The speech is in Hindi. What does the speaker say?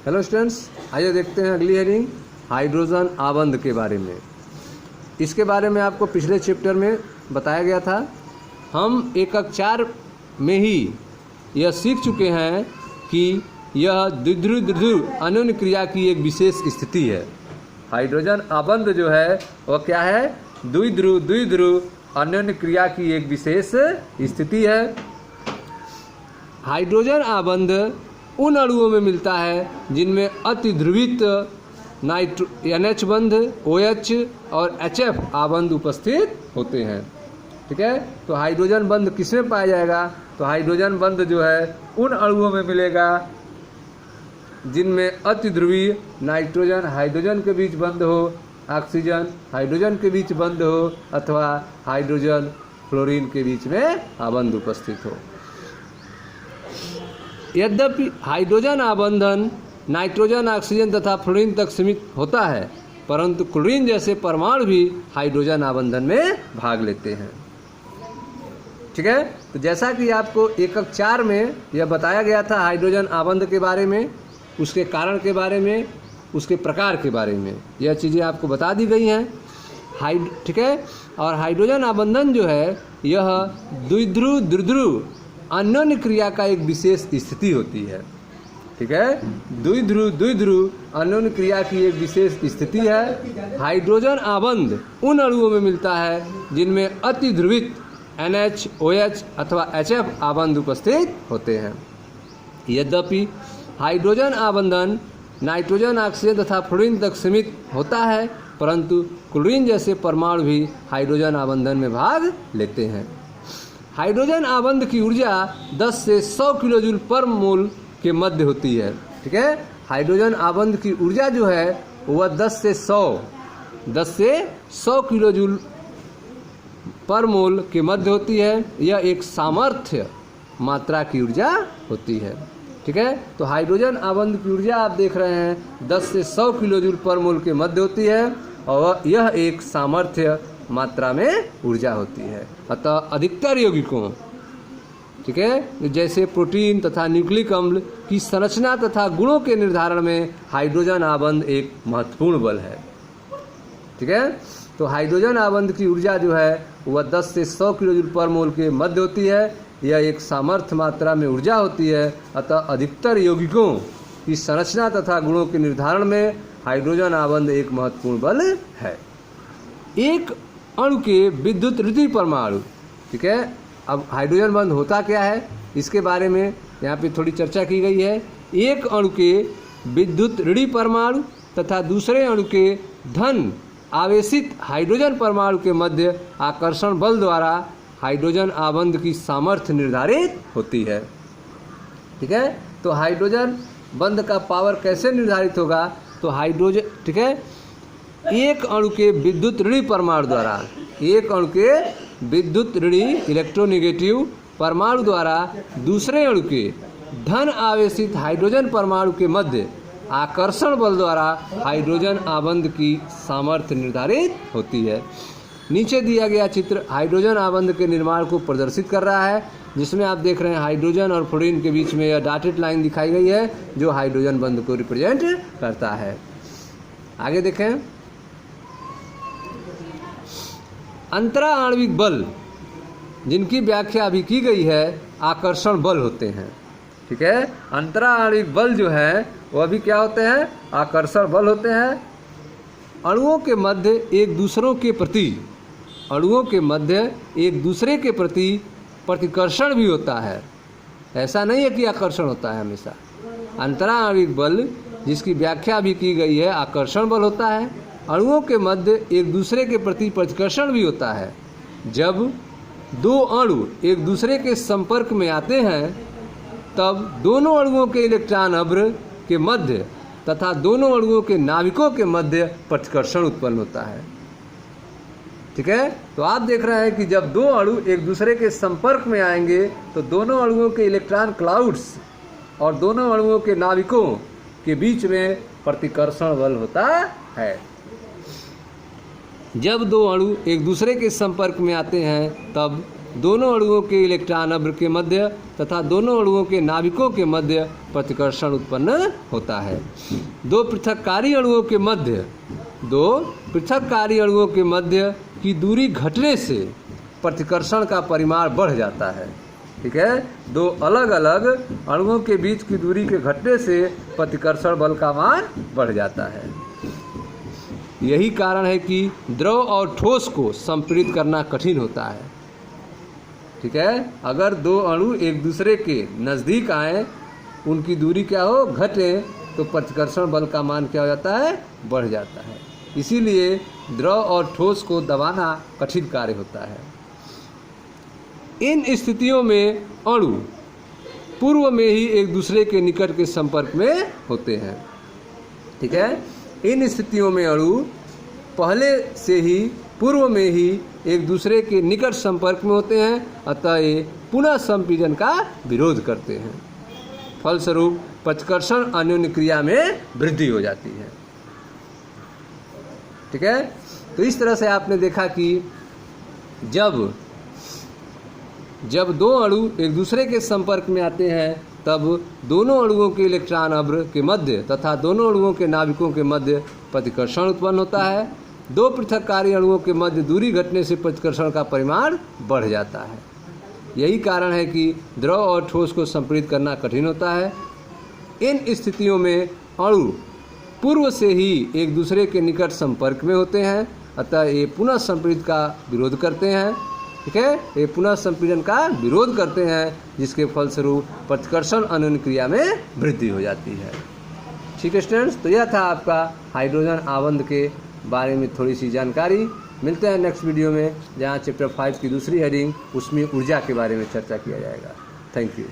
हेलो स्टूडेंट्स, आइए देखते हैं अगली हेडिंग हाइड्रोजन आबंध के बारे में। इसके बारे में आपको पिछले चैप्टर में बताया गया था। हम एकक 4 में ही यह सीख चुके हैं कि यह द्विध्रुव अन्योन्य क्रिया की एक विशेष स्थिति है। हाइड्रोजन आबंध जो है वह क्या है? द्विध्रुव अन्योन्य क्रिया की एक विशेष स्थिति है। हाइड्रोजन आबंध उन अणुओं में मिलता है जिनमें अति ध्रुवित NH बंध, OH और HF आबंध उपस्थित होते हैं। ठीक है, तो हाइड्रोजन बंध किसमें पाया जाएगा? तो हाइड्रोजन बंध जो है उन अणुओं में मिलेगा जिनमें अति ध्रुवीय नाइट्रोजन हाइड्रोजन के बीच बंध हो, ऑक्सीजन हाइड्रोजन के बीच बंध हो, अथवा हाइड्रोजन फ्लोरीन के बीच में आबंध उपस्थित हो। यद्यपि हाइड्रोजन आबंधन नाइट्रोजन, ऑक्सीजन तथा फ्लोरीन तक सीमित होता है, परंतु क्लोरीन जैसे परमाणु भी हाइड्रोजन आबंधन में भाग लेते हैं। ठीक है, तो जैसा कि आपको एकक 4 में यह बताया गया था हाइड्रोजन आबंध के बारे में, उसके कारण के बारे में, उसके प्रकार के बारे में, यह चीज़ें आपको बता दी गई हैं। ठीक है, और हाइड्रोजन आबंधन जो है यह द्विध्रुव अन्योन्य क्रिया का एक विशेष स्थिति होती है। ठीक है, द्विध्रुव अन्योन्य क्रिया की एक विशेष स्थिति है। हाइड्रोजन आबंध उन अणुओं में मिलता है जिनमें अति ध्रुवित NH, OH अथवा HF आबंध उपस्थित होते हैं। यद्यपि हाइड्रोजन आबंधन नाइट्रोजन, ऑक्सीजन तथा फ्लोरीन तक सीमित होता है, परंतु क्लोरीन जैसे परमाणु भी हाइड्रोजन आबंधन में भाग लेते हैं। हाइड्रोजन आबंध की ऊर्जा 10 से 100 किलो जूल पर मोल के मध्य होती है। ठीक है, हाइड्रोजन आबंध की ऊर्जा जो है वह 10 से 100 किलो जूल पर मोल के मध्य होती है। यह एक सामर्थ्य मात्रा की ऊर्जा होती है। ठीक है, तो हाइड्रोजन आबंध की ऊर्जा आप देख रहे हैं 10 से 100 किलो जूल पर मोल के मध्य होती है और यह एक सामर्थ्य मात्रा में ऊर्जा होती है। अतः अधिकतर यौगिकों, ठीक है, जैसे प्रोटीन तथा न्यूक्लिक अम्ल की संरचना तथा गुणों के निर्धारण में हाइड्रोजन आबंध एक महत्वपूर्ण बल है। ठीक है, तो हाइड्रोजन आबंध की ऊर्जा जो है वह 10 से 100 किलो जूल पर मोल के मध्य होती है। यह एक सामर्थ्य मात्रा में ऊर्जा होती है। अतः अधिकतर यौगिकों की संरचना तथा गुणों के निर्धारण में हाइड्रोजन आबंध एक महत्वपूर्ण बल है। एक अणु के विद्युत ऋणात्मक परमाणु, ठीक है, अब हाइड्रोजन बंध होता क्या है इसके बारे में यहाँ पे थोड़ी चर्चा की गई है। एक अणु के विद्युत ऋणात्मक परमाणु तथा दूसरे अणु के धन आवेशित हाइड्रोजन परमाणु के मध्य आकर्षण बल द्वारा हाइड्रोजन आबंध की सामर्थ्य निर्धारित होती है। ठीक है, तो हाइड्रोजन बंध का पावर कैसे निर्धारित होगा? तो हाइड्रोजन, ठीक है, एक अणु के विद्युत ऋणात्मक परमाणु द्वारा, एक अणु के विद्युत ऋणात्मक इलेक्ट्रोनेगेटिव परमाणु द्वारा दूसरे अणु के धन आवेशित हाइड्रोजन परमाणु के मध्य आकर्षण बल द्वारा हाइड्रोजन आबंध की सामर्थ्य निर्धारित होती है। नीचे दिया गया चित्र हाइड्रोजन आबंध के निर्माण को प्रदर्शित कर रहा है, जिसमें आप देख रहे हैं हाइड्रोजन और फ्लोरीन के बीच में यह डॉटेड लाइन दिखाई गई है जो हाइड्रोजन बंध को रिप्रेजेंट करता है। आगे देखें, अंतरा आणविक बल जिनकी व्याख्या अभी की गई है आकर्षण बल होते हैं। ठीक है, अंतरा आणविक बल जो है वह भी क्या होते हैं? आकर्षण बल होते हैं। अणुओं के मध्य एक दूसरे के प्रति प्रतिकर्षण भी होता है। ऐसा नहीं है कि आकर्षण होता है हमेशा। अंतरा आणविक बल जिसकी व्याख्या भी की गई है आकर्षण बल होता है। अणुओं के मध्य एक दूसरे के प्रति प्रतिकर्षण भी होता है। जब दो अणु एक दूसरे के संपर्क में आते हैं तब दोनों अणुओं के इलेक्ट्रॉन अभ्र के मध्य तथा दोनों अणुओं के नाविकों के मध्य प्रतिकर्षण उत्पन्न होता है। ठीक है, तो आप देख रहे हैं कि जब दो अणु एक दूसरे के संपर्क में आएंगे तो दोनों अणुओं के इलेक्ट्रॉन क्लाउड्स और दोनों अणुओं के नाविकों के बीच में प्रतिकर्षण बल होता है। जब दो अणु एक दूसरे के संपर्क में आते हैं तब दोनों अणुओं के इलेक्ट्रॉन अभ्र के मध्य तथा दोनों अणुओं के नाभिकों के मध्य प्रतिकर्षण उत्पन्न होता है। दो पृथककारी अणुओं के मध्य की दूरी घटने से प्रतिकर्षण का परिमाण बढ़ जाता है। ठीक है, दो अलग अलग अणुओं के बीच की दूरी के घटने से प्रतिकर्षण बल का मान बढ़ जाता है। यही कारण है कि द्रव और ठोस को संपीड़ित करना कठिन होता है। ठीक है, अगर दो अणु एक दूसरे के नज़दीक आए, उनकी दूरी क्या हो, घटे, तो प्रतिकर्षण बल का मान क्या हो जाता है, बढ़ जाता है। इसीलिए द्रव और ठोस को दबाना कठिन कार्य होता है। इन स्थितियों में अणु पूर्व में ही एक दूसरे के निकट के संपर्क में होते हैं। ठीक है, इन स्थितियों में अणु पहले से ही पूर्व में ही एक दूसरे के निकट संपर्क में होते हैं, अतः ये पुनः संपीड़न का विरोध करते हैं। फलस्वरूप प्रतिकर्षण अन्योन्य क्रिया में वृद्धि हो जाती है। ठीक है, तो इस तरह से आपने देखा कि जब दो अणु एक दूसरे के संपर्क में आते हैं, तब दोनों अणुओं के इलेक्ट्रॉन अभ्र के मध्य तथा दोनों अणुओं के नाभिकों के मध्य प्रतिकर्षण उत्पन्न होता है। दो पृथककारी अणुओं के मध्य दूरी घटने से प्रतिकर्षण का परिमाण बढ़ जाता है। यही कारण है कि द्रव और ठोस को संपीड़ित करना कठिन होता है। इन स्थितियों में अणु पूर्व से ही एक दूसरे के निकट संपर्क में होते हैं, अतः ये पुनः संपीड़ित का विरोध करते हैं। ठीक है, ये पुनः संपीड़न का विरोध करते हैं, जिसके फलस्वरूप प्रतिकर्षण अन्योन्य क्रिया में वृद्धि हो जाती है। ठीक है स्टूडेंट्स, तो यह था आपका हाइड्रोजन आबंध के बारे में थोड़ी सी जानकारी। मिलते हैं नेक्स्ट वीडियो में, जहाँ चैप्टर 5 की दूसरी हेडिंग उसमें ऊर्जा के बारे में चर्चा किया जाएगा। Thank you.